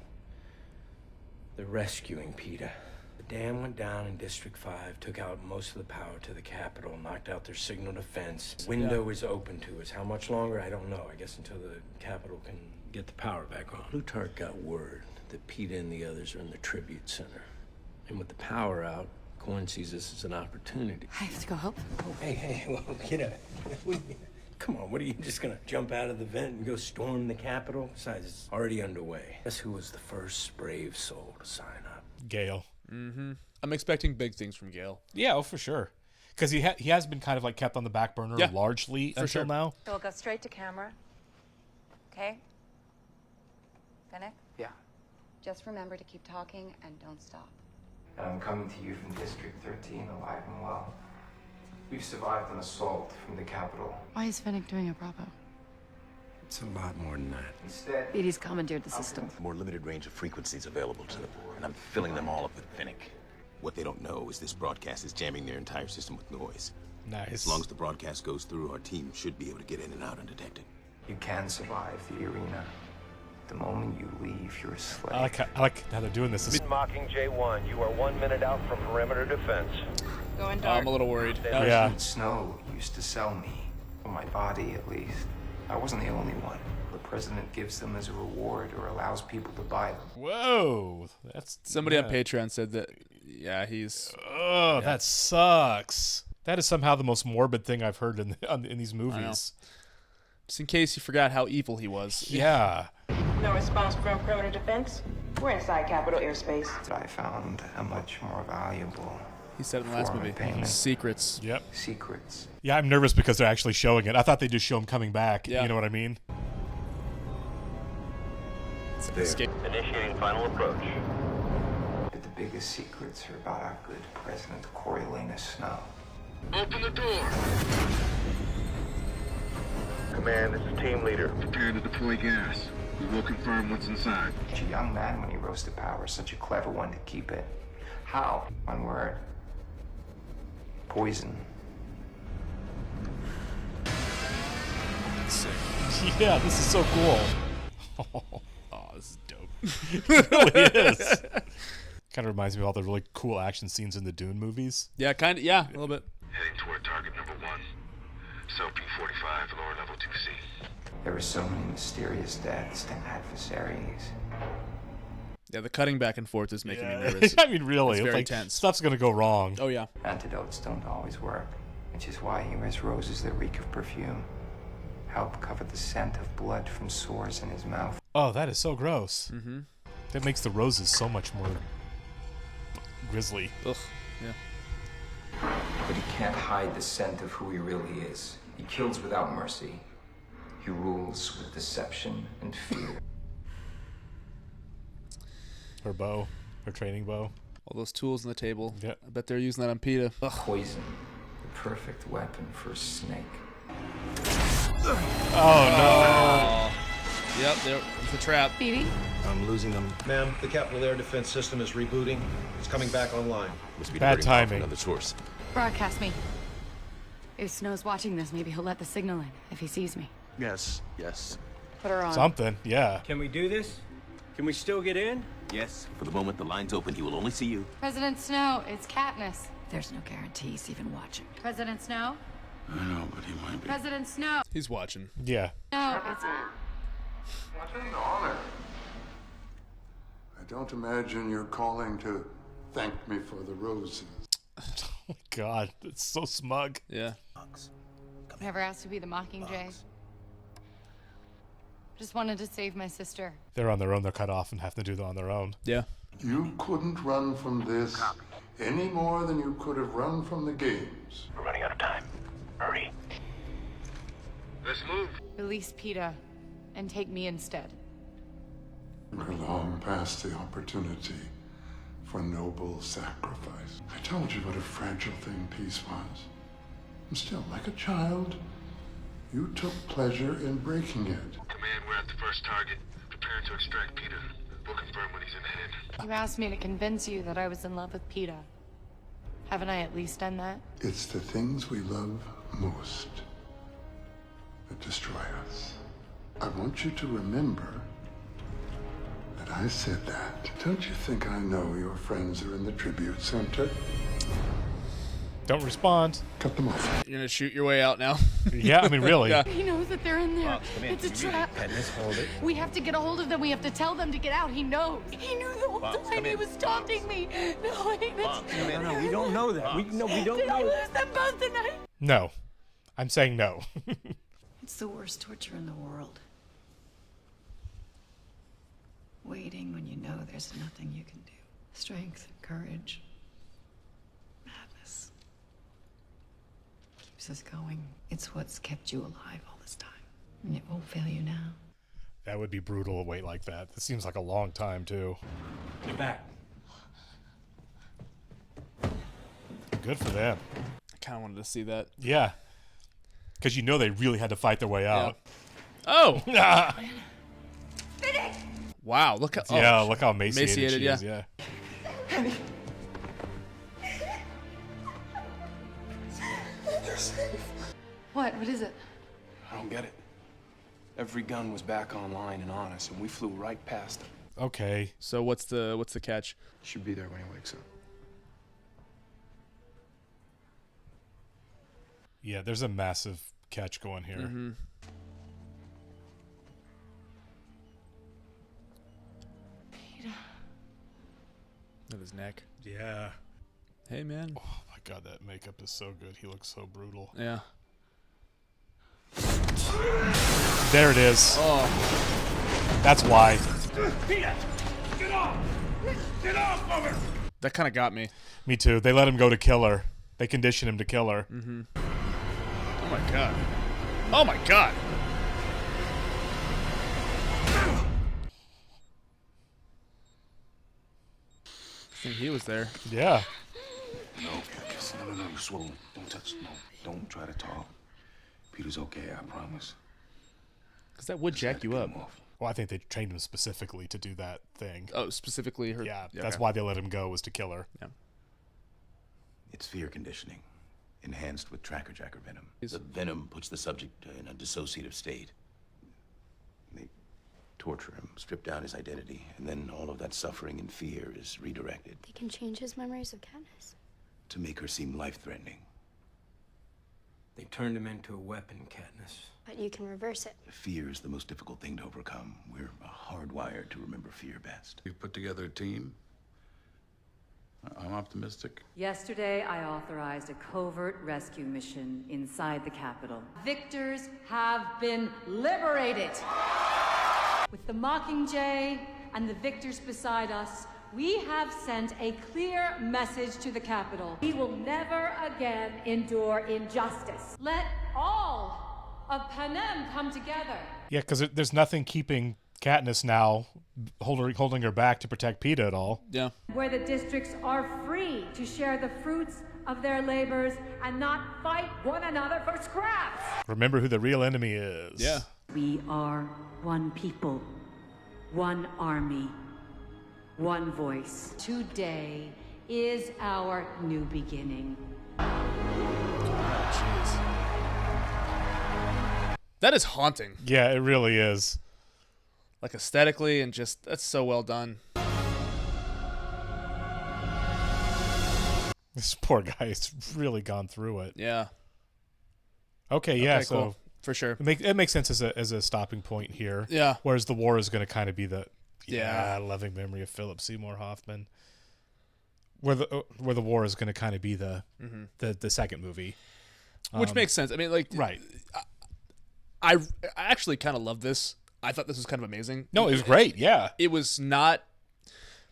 they're rescuing Peter. The dam went down in District 5, took out most of the power to the Capitol, knocked out their signal defense. Window is open to us. How much longer? I don't know. I guess until the Capitol can get the power back on. Plutarch got word that Peter and the others are in the Tribute Center. And with the power out, Corn sees this as an opportunity. I have to go help. Oh, hey, well, come on, what are you just gonna jump out of the vent and go storm the Capitol? Besides, it's already underway. Guess who was the first brave soul to sign up? Gale. Mm-hmm. I'm expecting big things from Gale. Yeah, oh, for sure. Because he has been kind of like kept on the back burner largely for until sure. now. So we'll go straight to camera. Okay? Finnick? Yeah. Just remember to keep talking and don't stop. And I'm coming to you from District 13, alive and well. We've survived an assault from the Capitol. Why is Finnick doing a Bravo? It's a lot more than that. Instead, He's commandeered the system. More limited range of frequencies available to them, and I'm filling them all up with Finnick. What they don't know is this broadcast is jamming their entire system with noise. Nice. As long as the broadcast goes through, our team should be able to get in and out undetected. you can survive the arena. The moment you leave, you're a slave. I like how they're doing this. Mockingjay 1, you are 1 minute out from perimeter defense. Going I'm a little worried. President Snow used to sell me, for my body at least. I wasn't the only one. The president gives them as a reward or allows people to buy them. Whoa, that's Somebody on Patreon said that. Yeah, he's. Oh, that sucks. That is somehow the most morbid thing I've heard in these movies. Just in case you forgot how evil he was. Yeah. No response from perimeter defense? We're inside Capitol airspace. I found a much more valuable. He said it in the last form of movie. payment. Secrets. Yep. Secrets. Yeah, I'm nervous because they're actually showing it. I thought they'd just show him coming back. Yeah. You know what I mean? Initiating final approach. But the biggest secrets are about our good President Coriolanus Snow. Open the door! Command, this is team leader. Prepare to deploy gas. We will confirm what's inside. Such a young man when he rose to power, such a clever one to keep it. How? One word. Poison. Sick. Yeah, this is so cool. Oh, this is dope. It really is. Kind of reminds me of all the really cool action scenes in the Dune movies. Yeah, kind of. Yeah, a little bit. Heading toward target number 1. SOP-45, lower level 2C. There were so many mysterious deaths to adversaries. Yeah, the cutting back and forth is making me nervous. I mean, really, it's very like, tense. Stuff's gonna go wrong. Oh yeah. Antidotes don't always work, which is why he wears roses that reek of perfume. Help cover the scent of blood from sores in his mouth. Oh, that is so gross. Mm-hmm. That makes the roses so much more grisly. Ugh. Yeah. But he can't hide the scent of who he really is. He kills without mercy. He rules with deception and fear. Her bow, her training bow. All those tools on the table. Yeah. I bet they're using that on PETA. Poison, the perfect weapon for a snake. Oh no. Yep, there's the trap. Petey? I'm losing them. Ma'am, the Capital Air Defense System is rebooting. It's coming back online. Must be Bad diverting off timing. Another source. Broadcast me. If Snow's watching this, maybe he'll let the signal in if he sees me. Yes. Put her on. Something, yeah. Can we do this? Can we still get in? Yes. For the moment the line's open, he will only see you. President Snow, it's Katniss. There's no guarantees even watching. President Snow? I know, but he might be. President Snow. He's watching. Yeah. No, it's... What an honor. I don't imagine you're calling to thank me for the roses. Oh my God, it's so smug. Yeah. Never asked to be the Mockingjay. Just wanted to save my sister. They're on their own. They're cut off and have to do it on their own. Yeah. You couldn't run from this any more than you could have run from the games. We're running out of time. Hurry. Let's move. Release PETA and take me instead. We're long past the opportunity for noble sacrifice. I told you what a fragile thing peace was. And still, like a child, you took pleasure in breaking it. Command, we're at the first target. Preparing to extract Peter. We'll confirm when he's in hand. You asked me to convince you that I was in love with PETA. Haven't I at least done that? It's the things we love most that destroy us. I want you to remember that I said that. Don't you think I know your friends are in the tribute center? Don't respond. Cut them off. You're gonna shoot your way out now. Yeah, I mean, really. Yeah. He knows that they're in there. Box, come in. It's a trap. Katniss, hold it. We have to get a hold of them. We have to tell them to get out. He knows. He knew the whole Box, time. come He in. was taunting me. No, wait, Box, come in. No, we don't know that. We don't Did I know. lose them both tonight? No. I'm saying no. It's the worst torture in the world. Waiting when you know there's nothing you can do. Strength, courage, madness. Keeps us going. It's what's kept you alive all this time. And it won't fail you now. That would be brutal to wait like that. This seems like a long time, too. Get back. Good for them. I kind of wanted to see that. Yeah. Because you know they really had to fight their way out. Oh! Wow, look how... Yeah, look how emaciated she yeah. is, yeah. What? What is it? I don't get it. Every gun was back online and on us, and we flew right past them. Okay. So what's the catch? Should be there when he wakes up. Yeah, there's a massive catch going here. Mm-hmm. At his neck. Yeah. Hey, man. Oh my God, that makeup is so good. He looks so brutal. Yeah. There it is. Oh. That's why. Peter! Get off! Get off of her! That kind of got me. Me too. They let him go to kill her. They conditioned him to kill her. Mm-hmm. Oh my God. Oh my God. I think he was there. Yeah. No, Katniss. No. Swollen. Don't touch. No. Don't try to talk. Peter's okay, I promise. Because that would jack you up. Well, I think they trained him specifically to do that thing. Oh, specifically her? Yeah, Yeah, that's okay. why they let him go, was to kill her. Yeah. It's fear conditioning, enhanced with tracker jacker venom. The venom puts the subject in a dissociative state. They torture him, strip down his identity, and then all of that suffering and fear is redirected They can change his memories of Katniss. to make her seem life-threatening. They turned him into a weapon, Katniss. But you can reverse it. Fear is the most difficult thing to overcome. We're hardwired to remember fear best. You've put together a team. I'm optimistic. Yesterday, I authorized a covert rescue mission inside the Capitol. Victors have been liberated. With the Mockingjay and the victors beside us, we have sent a clear message to the Capitol. We will never again endure injustice. Let all of Panem come together. Yeah, because there's nothing keeping Katniss now holding her back to protect Peeta at all. Yeah. Where the districts are free to share the fruits of their labors and not fight one another for scraps. Remember who the real enemy is. Yeah. We are one people, one army, one voice. Today is our new beginning. That is haunting. Yeah, it really is. Like aesthetically and just, that's so well done. This poor guy has really gone through it. Yeah. Okay, yeah, Okay, so cool. For sure. It makes sense as a stopping point here. Yeah. Whereas the war is going to kind of be the Yeah. loving memory of Philip Seymour Hoffman. Where the war is going to kind of be the second movie, Which makes sense. I mean, like, right. I actually kind of love this. I thought this was kind of amazing. No, it was great. Yeah. It was not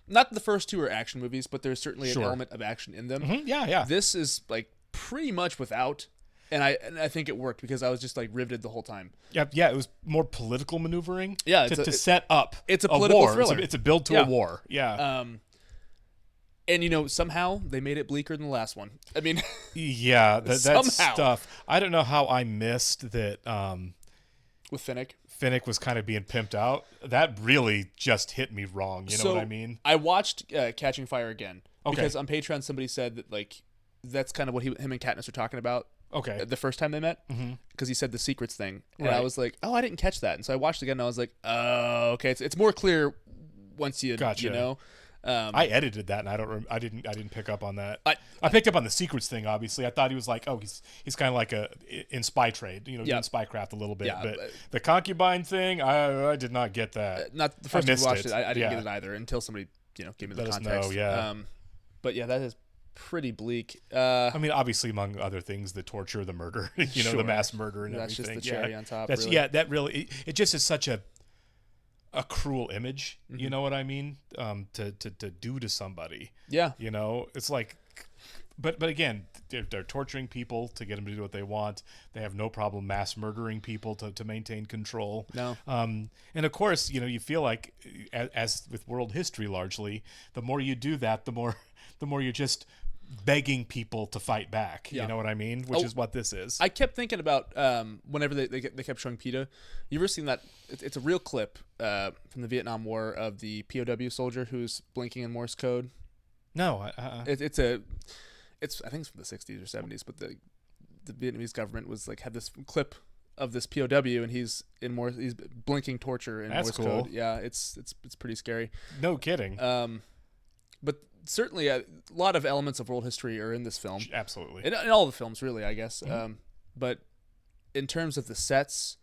the first two are action movies, but there's certainly Sure. an element of action in them. Mhm, yeah. This is like pretty much without, and I think it worked because I was just like riveted the whole time. Yeah. It was more political maneuvering. Yeah, to set up. It's a political war. thriller. It's a build to a war. Yeah. And somehow they made it bleaker than the last one. I mean, yeah, that somehow. stuff. I don't know how I missed that. With Finnick. Finnick was kind of being pimped out. That really just hit me wrong. You know what I mean? I watched Catching Fire again. Okay. Because on Patreon somebody said that like that's kind of what him and Katniss were talking about. Okay. The first time they met, because he said the secrets thing, and I Right. was like, oh, I didn't catch that, and so I watched it again, and I was like, oh, okay, it's more clear once you Gotcha. you know. I edited that, and I didn't pick up on that. I picked up on the secrets thing. Obviously, I thought he was like, oh, he's kind of like in spy trade, Yeah. doing spycraft a little bit. Yeah, but the concubine thing, I did not get that. Not the first time I missed watched it. I didn't Yeah. get it either until somebody gave me the Let us know, context. yeah. But yeah, that is pretty bleak. I mean, obviously, among other things, the torture, the murder, Sure. the mass murder, and That's everything. just the cherry on top. That's really. that really. It just is such a cruel image. You know what I mean? To do to somebody. Yeah. It's like, but again, they're torturing people to get them to do what they want. They have no problem mass murdering people to maintain control. No. And of course, you feel like, as with world history largely, the more you do that, the more you're just begging people to fight back. Yeah. You know what I mean? Which is what this is. I kept thinking about whenever they kept showing Peeta. You ever seen that? It's a real clip from the Vietnam War of the POW soldier who's blinking in Morse code. No, it's I think it's from the 60s or 70s, but the Vietnamese government was like had this clip of this POW and he's blinking torture in That's Morse cool. code. Yeah, it's pretty scary. No kidding. But certainly a lot of elements of world history are in this film. Absolutely. In all the films, really, I guess. But in terms of the sets,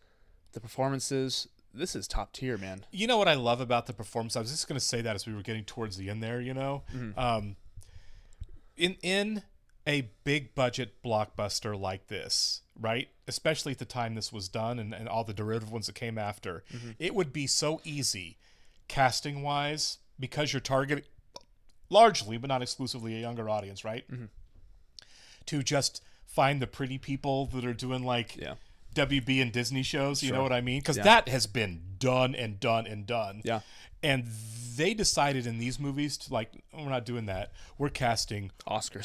the performances, this is top tier, man. You know what I love about the performance? I was just going to say that as we were getting towards the end there, In a big budget blockbuster like this, right? Especially at the time this was done and all the derivative ones that came after, it would be so easy casting wise because you're targeting largely, but not exclusively, a younger audience, right? To just find the pretty people that are doing like WB and Disney shows, you know what I mean? Because that has been done and done and done. Yeah. And they decided in these movies to we're not doing that. We're casting Oscar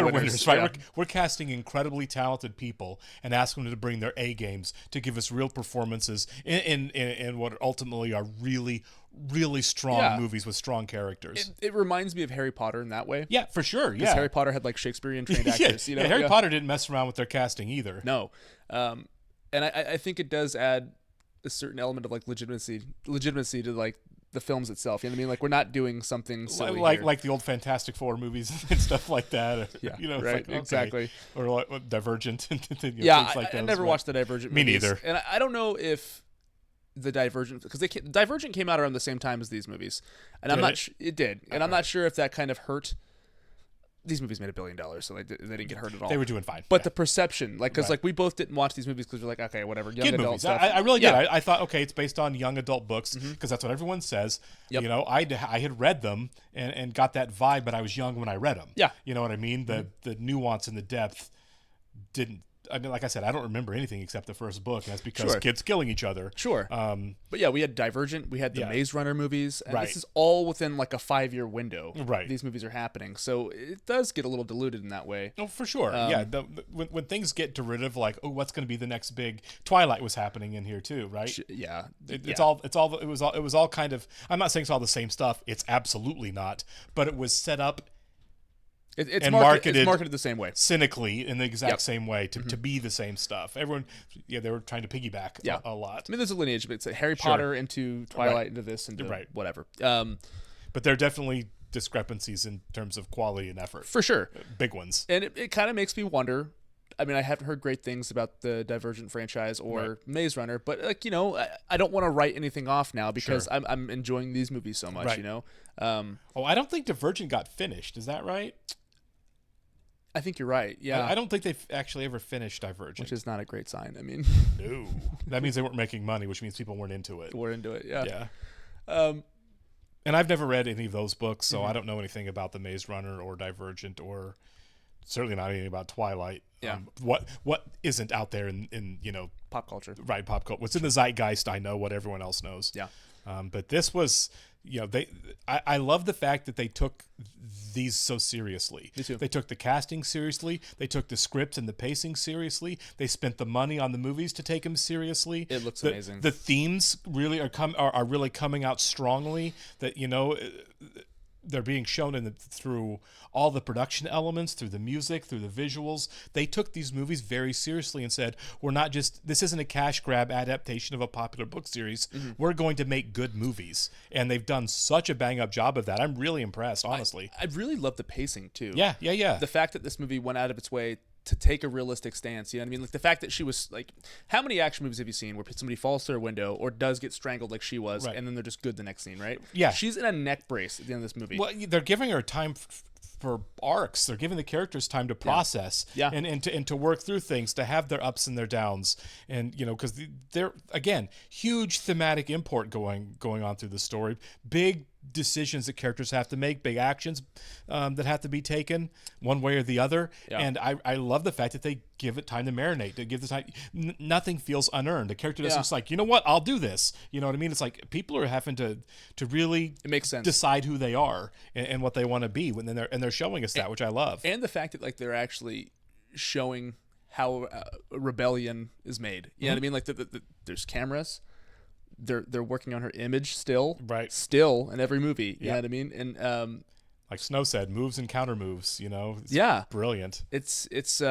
winners, right? Yeah. We're casting incredibly talented people and asking them to bring their A games to give us real performances in what ultimately are really, really strong movies with strong characters. It reminds me of Harry Potter in that way. Yeah, for sure. Because Yeah, Harry Potter had like Shakespearean trained actors. Harry Potter didn't mess around with their casting either. No, and I think it does add a certain element of like legitimacy to like the films itself. You know what I mean? Like, we're not doing something silly like here. like the old Fantastic Four movies and stuff like that. Yeah, you know, it's right, like, okay. exactly. Or like Divergent. And things like I those, never but- watched the Divergent Me movies. neither. And I don't know if the Divergent, because Divergent came out around the same time as these movies, and I'm Did not. it? It did, and I'm not sure if that kind of hurt. These movies made $1 billion, so they didn't get hurt at all. They were doing fine. But the perception, like, because Right. like we both didn't watch these movies because we're like, okay, whatever, young Kid adult movies. stuff. I really did. Yeah. I thought, okay, it's based on young adult books because that's what everyone says. Yep. You know, I had read them and got that vibe, but I was young when I read them. Yeah. You know what I mean? The nuance and the depth didn't. I mean, like I said, I don't remember anything except the first book, and that's because Sure. kids killing each other. Sure. But yeah, we had Divergent, we had the Yeah. Maze Runner movies, and Right. this is all within like a 5-year window. Right. These movies are happening, so it does get a little diluted in that way. Oh, for sure. Um, Yeah. When things get derivative, like, oh, what's going to be the next big? Twilight was happening in here too, right? Yeah. It Yeah. was all kind of. I'm not saying it's all the same stuff. It's absolutely not. But it was set up. It's and marketed the same way, cynically in the exact Yep. same way to be the same stuff. Everyone, they were trying to piggyback Yeah. a lot. I mean, there's a lineage, but it's like Harry Sure. Potter into Twilight Right. into this into Right. whatever. But there are definitely discrepancies in terms of quality and effort. For sure. Big ones. And it kind of makes me wonder. I mean, I haven't heard great things about the Divergent franchise or Right. Maze Runner, but like, you know, I don't want to write anything off now because Sure. I'm enjoying these movies so much, Right. you know. I don't think Divergent got finished. Is that right? I think you're right. Yeah. I don't think they've actually ever finished Divergent. Which is not a great sign. I mean, no. That means they weren't making money, which means people weren't into it. We're into it, yeah. Yeah. And I've never read any of those books, so Mhm. I don't know anything about the Maze Runner or Divergent, or certainly not anything about Twilight. Yeah. What isn't out there in pop culture? Right, pop culture. What's in the zeitgeist? I know what everyone else knows. Yeah. But this was, I love the fact that they took these so seriously. Me too. They took the casting seriously. They took the scripts and the pacing seriously. They spent the money on the movies to take them seriously. It looks The- amazing. The themes really are really coming out strongly. That they're being shown through all the production elements, through the music, through the visuals. They took these movies very seriously and said, this isn't a cash grab adaptation of a popular book series. Mm-hmm. We're going to make good movies. And they've done such a bang up job of that. I'm really impressed, honestly. I really love the pacing too. Yeah. The fact that this movie went out of its way to take a realistic stance, you know what I mean? Like the fact that she was like, how many action movies have you seen where somebody falls through a window or does get strangled like she was, Right. and then they're just good the next scene, right? Yeah. She's in a neck brace at the end of this movie. Well, they're giving her time for arcs. They're giving the characters time to process and to work through things, to have their ups and their downs. And, because they're, again, huge thematic import going on through the story. Big decisions that characters have to make, big actions that have to be taken one way or the other. Yeah. And I love the fact that they give it time to marinate, to give the time. Nothing feels unearned. The character doesn't just like, you know what, I'll do this. You know what I mean? It's like people are having to really it makes sense. decide who they are and what they want to be when they're showing us that, which I love. And the fact that like they're actually showing how rebellion is made. You know what I mean? Like there's cameras. They're working on her image still. Right. Still in every movie. You know what I mean? And like Snow said, moves and counter moves, It's brilliant. It's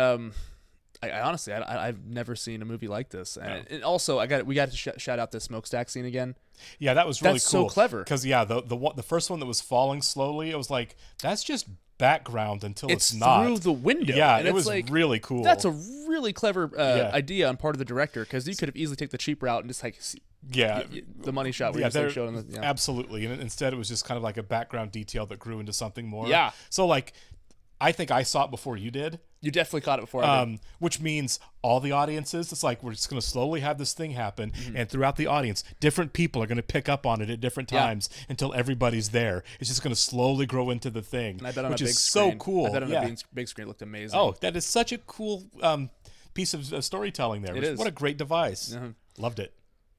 I honestly I've never seen a movie like this. And also we got to shout out the smokestack scene again. Yeah, that was really That's cool. so clever. Because the first one that was falling slowly, it was like, that's just background until it's not through the window. Yeah, and it it's was like, really cool. That's a really clever idea on part of the director, because you could have easily taken the cheap route and just like the money shot where you just like showed them absolutely. And instead it was just kind of like a background detail that grew into something more. Yeah. So like, I think I saw it before you did. You definitely caught it before I did. Which means all the audiences, it's like we're just going to slowly have this thing happen, and throughout the audience, different people are going to pick up on it at different times until everybody's there. It's just going to slowly grow into the thing, And I bet on which a big is screen. so cool. I bet on a big screen it looked amazing. Oh, that is such a cool piece of storytelling there. It is. What a great device. Loved it.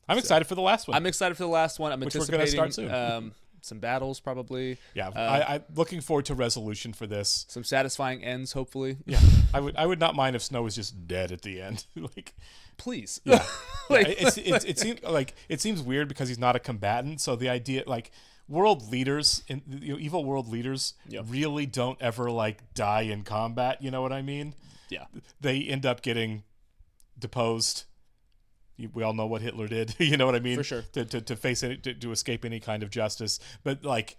I'm excited for the last one. I'm excited for the last one. I'm which we're going to start soon. Some battles probably. Yeah, I'm looking forward to resolution for this. Some satisfying ends, hopefully. Yeah, I would not mind if Snow was just dead at the end. Like, please. Yeah, it seems like it seems weird because he's not a combatant. So the idea, like, world leaders, evil world leaders, really don't ever like die in combat. You know what I mean? Yeah, they end up getting deposed. we all know what Hitler did. You know what I mean? For sure. To face it, to escape any kind of justice. But like,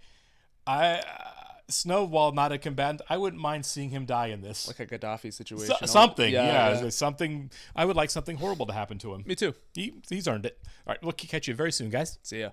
Snow, while not a combatant, I wouldn't mind seeing him die in this. Like a Gaddafi situation. Something, yeah. Something. I would like something horrible to happen to him. Me too. He's earned it. All right, we'll catch you very soon, guys. See ya.